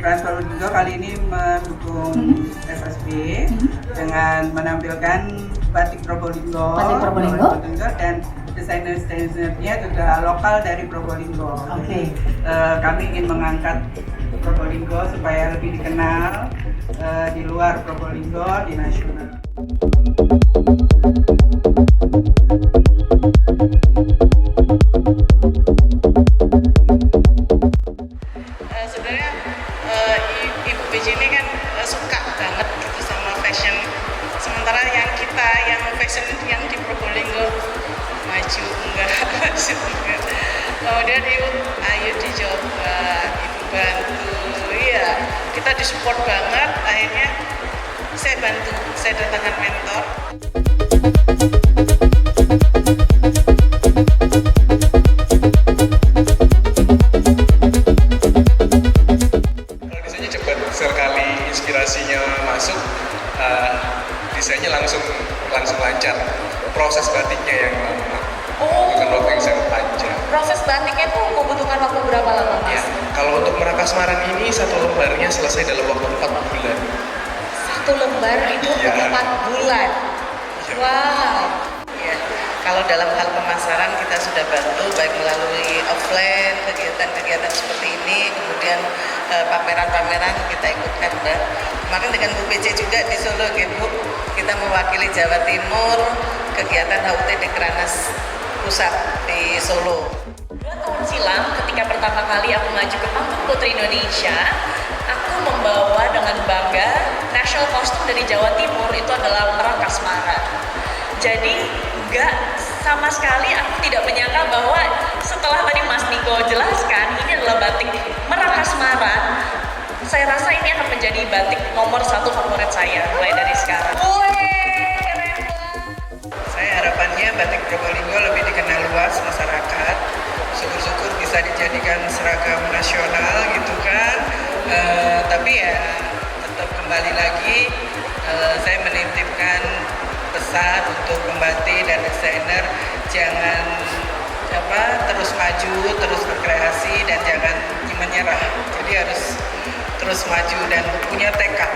Trans Probolinggo kali ini mendukung FSB dengan menampilkan batik Probolinggo, dan desainer-desainernya juga lokal dari Probolinggo. Oke. Kami ingin mengangkat Probolinggo supaya lebih dikenal di luar Probolinggo, di nasional. Sebenarnya Ibu PJ ini kan suka banget gitu sama fashion. Sementara yang kita yang fashion yang di Probolinggo maju enggak. Kemudian ayo dicoba, Ibu bantu. Iya, kita disupport banget. Akhirnya saya bantu, saya datangkan mentor. Sekali inspirasinya masuk, desainnya langsung lancar. Proses batiknya yang lama, bukan waktu yang sangat panjang. Proses batiknya itu membutuhkan waktu berapa lama, Mas? Ya, kalau untuk Merakasmaran ini satu lembarnya selesai dalam waktu 4 bulan. Satu lembar itu 4 bulan. Ya. Wow. Ya, kalau dalam hal pemasaran kita sudah bantu baik melalui offline kegiatan-kegiatan seperti ini, kemudian pameran-pameran kita ikutkan. Dan kemarin dengan Bu PJ juga di Solo, Bu, kita mewakili Jawa Timur kegiatan HUT Dekranasda Pusat di Solo. 2 tahun silam ketika pertama kali aku maju ke panggung Putri Indonesia, aku membawa dengan bangga national costume dari Jawa Timur, itu adalah Merakasmaran. Jadi nggak sama sekali aku tidak menyangka bahwa setelah tadi Mas Niko jelaskan ini adalah batik Merakasmaran. Saya rasa ini akan menjadi batik nomor 1 favorit saya mulai dari sekarang. Saya harapannya batik Probolinggo lebih dikenal luas masyarakat. Syukur-syukur bisa dijadikan seragam nasional gitu kan. Tapi ya tetap kembali lagi saya menitipkan pesan untuk pembatik dan desainer, jangan terus maju, terus berkreasi dan jangan menyerah. Jadi harus terus maju dan punya tekad.